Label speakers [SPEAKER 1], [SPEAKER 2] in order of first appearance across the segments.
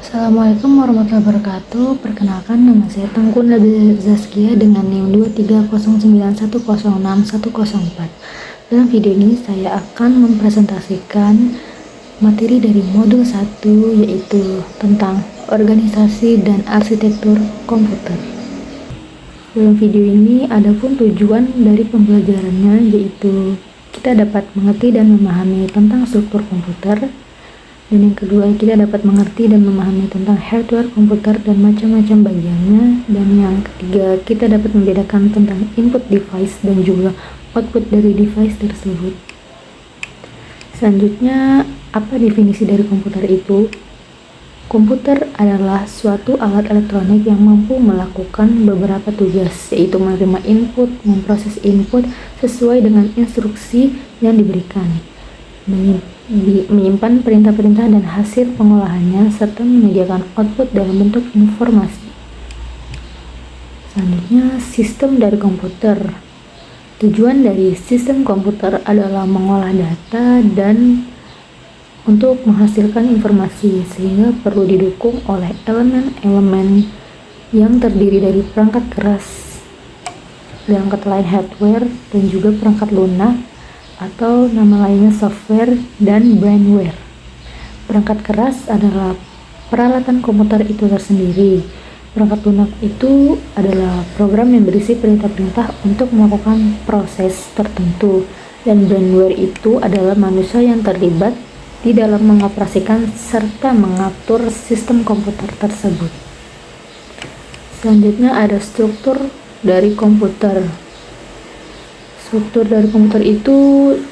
[SPEAKER 1] Assalamualaikum warahmatullahi wabarakatuh. Perkenalkan, nama saya Tengku Nabil Zaskia dengan NIM 23091061104. Dalam video ini saya akan mempresentasikan materi dari modul 1, yaitu tentang organisasi dan arsitektur komputer. Dalam video ini adapun tujuan dari pembelajarannya yaitu kita dapat mengerti dan memahami tentang struktur komputer. Dan yang kedua, kita dapat mengerti dan memahami tentang hardware komputer dan macam-macam bagiannya. Dan yang ketiga, kita dapat membedakan tentang input device dan juga output dari device tersebut. Selanjutnya, apa definisi dari komputer itu? Komputer adalah suatu alat elektronik yang mampu melakukan beberapa tugas, yaitu menerima input, memproses input sesuai dengan instruksi yang diberikan, menyimpan perintah-perintah dan hasil pengolahannya, serta menyediakan output dalam bentuk informasi. Selanjutnya, sistem dari komputer. Tujuan dari sistem komputer adalah mengolah data dan untuk menghasilkan informasi, sehingga perlu didukung oleh elemen-elemen yang terdiri dari perangkat keras, dalam kata lain hardware, dan juga perangkat lunak atau nama lainnya software dan brainware. Perangkat keras adalah peralatan komputer itu tersendiri. Perangkat lunak itu adalah program yang berisi perintah-perintah untuk melakukan proses tertentu, dan brainware itu adalah manusia yang terlibat di dalam mengoperasikan serta mengatur sistem komputer tersebut. Selanjutnya ada struktur dari komputer. Struktur dari komputer itu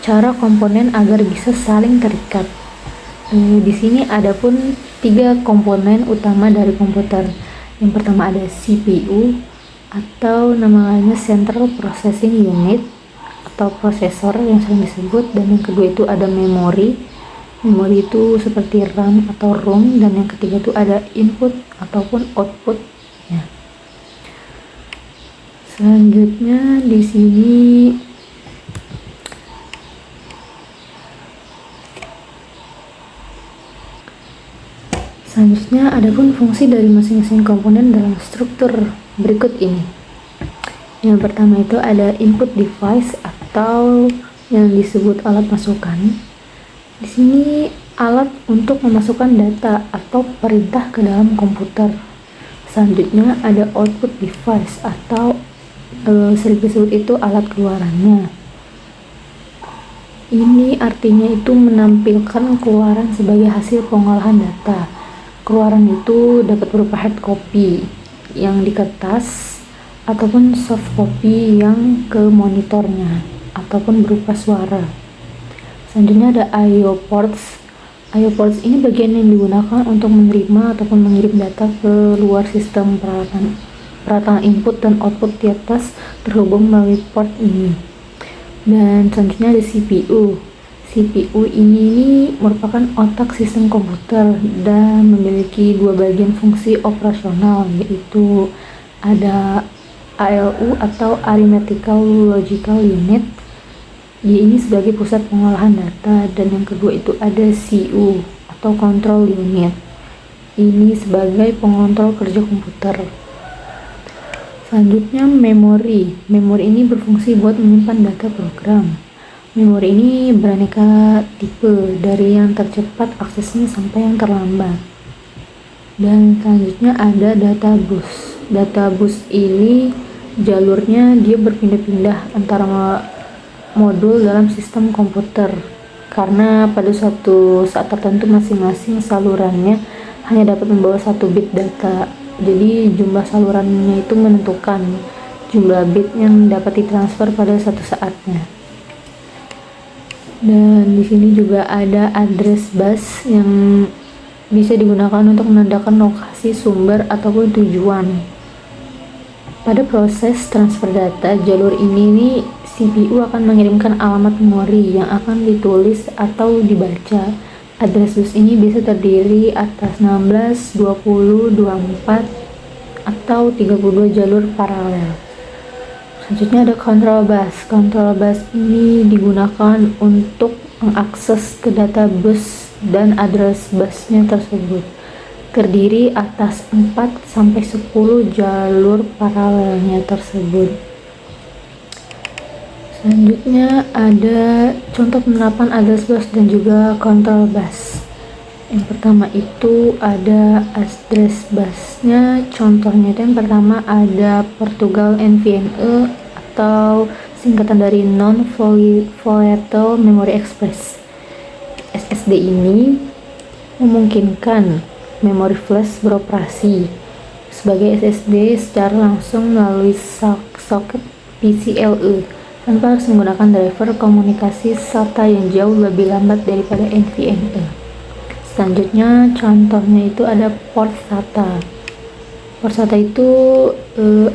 [SPEAKER 1] cara komponen agar bisa saling terikat. Di sini ada pun 3 komponen utama dari komputer. Yang pertama ada CPU atau nama lainnya Central Processing Unit atau prosesor yang sering disebut, dan yang kedua itu ada memori. Memori itu seperti RAM atau ROM, dan yang ketiga itu ada input ataupun output. Ya. Selanjutnya di sini adapun fungsi dari masing-masing komponen dalam struktur berikut ini. Yang pertama itu ada input device atau yang disebut alat masukan. Di sini alat untuk memasukkan data atau perintah ke dalam komputer. Selanjutnya ada output device atau sering disebut itu alat keluarannya. Ini artinya itu menampilkan keluaran sebagai hasil pengolahan data. Keluaran itu dapat berupa hard copy yang di kertas ataupun soft copy yang ke monitornya ataupun berupa suara. Selanjutnya ada I/O ports. I/O ports ini bagian yang digunakan untuk menerima ataupun mengirim data ke luar sistem. Peralatan input dan output di atas terhubung melalui port ini. Dan selanjutnya ada CPU. CPU ini merupakan otak sistem komputer dan memiliki 2 bagian fungsi operasional, yaitu ada ALU atau Arithmetical Logical Unit. Dia ini sebagai pusat pengolahan data, dan yang kedua itu ada CU atau Control Unit. Ini sebagai pengontrol kerja komputer. Selanjutnya memori. Memori ini berfungsi buat menyimpan data program. Memori ini beraneka tipe, dari yang tercepat aksesnya sampai yang terlambat. Dan selanjutnya ada data bus. Data bus ini jalurnya dia berpindah-pindah antara modul dalam sistem komputer, karena pada suatu saat tertentu masing-masing salurannya hanya dapat membawa 1 bit data. Jadi jumlah salurannya itu menentukan jumlah bit yang dapat ditransfer pada satu saatnya. Dan di sini juga ada address bus yang bisa digunakan untuk menandakan lokasi sumber ataupun tujuan. Pada proses transfer data, jalur ini CPU akan mengirimkan alamat memori yang akan ditulis atau dibaca. Address bus ini bisa terdiri atas 16, 20, 24, atau 32 jalur paralel. Selanjutnya ada control bus. Control bus ini digunakan untuk mengakses ke data bus dan address busnya tersebut. terdiri atas 4-10 jalur paralelnya tersebut. Selanjutnya ada contoh penerapan address bus dan juga control bus. Yang pertama itu ada address busnya. Contohnya itu yang pertama ada Portugal NVMe atau singkatan dari Non Volatile Memory Express. SSD ini memungkinkan memori flash beroperasi sebagai SSD secara langsung melalui soket PCIe tanpa harus menggunakan driver komunikasi SATA yang jauh lebih lambat daripada NVMe. Selanjutnya contohnya itu ada port SATA. Port SATA itu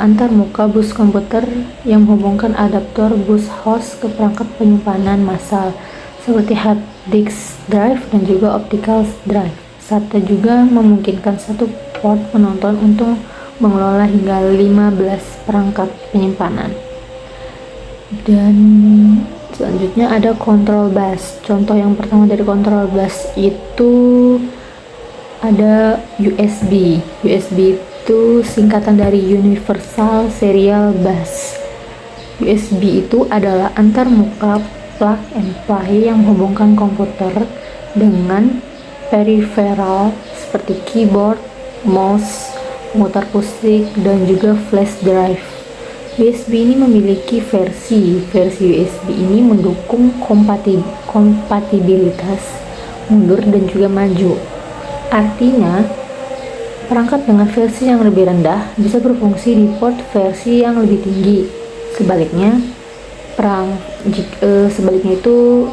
[SPEAKER 1] antar muka bus komputer yang menghubungkan adaptor bus host ke perangkat penyimpanan massal seperti hard disk drive dan juga optical drive. SATA juga memungkinkan satu port penonton untuk mengelola hingga 15 perangkat penyimpanan. Dan selanjutnya ada control bus. Contoh yang pertama dari control bus itu ada USB. USB itu singkatan dari Universal Serial Bus. USB itu adalah antar muka plug and play yang menghubungkan komputer dengan peripheral seperti keyboard, mouse, pemutar pusing, dan juga flash drive. USB ini memiliki versi USB ini mendukung kompatibilitas mundur dan juga maju. Artinya, perangkat dengan versi yang lebih rendah bisa berfungsi di port versi yang lebih tinggi. Sebaliknya itu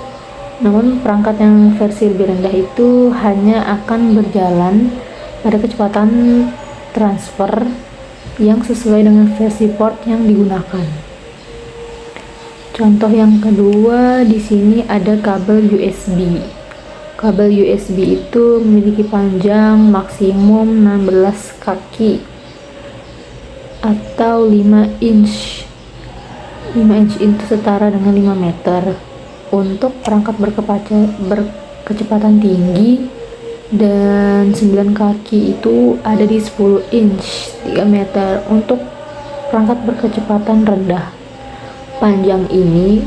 [SPEAKER 1] namun perangkat yang versi lebih rendah itu hanya akan berjalan pada kecepatan transfer yang sesuai dengan versi port yang digunakan. Contoh yang kedua di sini ada kabel USB. Kabel USB itu memiliki panjang maksimum 16 kaki atau 5 inch. 5 inch itu setara dengan 5 meter. Untuk perangkat berkecepatan tinggi dan 9 kaki itu ada di 10 inch 3 meter. Untuk perangkat berkecepatan rendah, panjang ini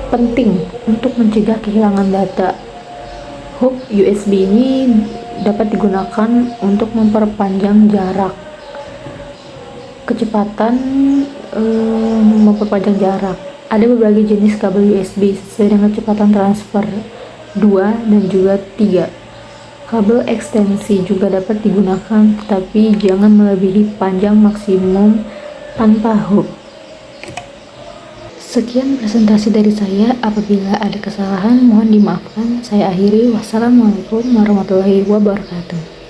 [SPEAKER 1] penting untuk mencegah kehilangan data. Hub USB ini dapat digunakan untuk memperpanjang jarak kecepatan, memperpanjang jarak. Ada berbagai jenis kabel USB sesuai dengan kecepatan transfer 2 dan juga 3. Kabel ekstensi juga dapat digunakan, tapi jangan melebihi panjang maksimum tanpa hub. Sekian presentasi dari saya. Apabila ada kesalahan mohon dimaafkan. Saya akhiri. Wassalamualaikum warahmatullahi wabarakatuh.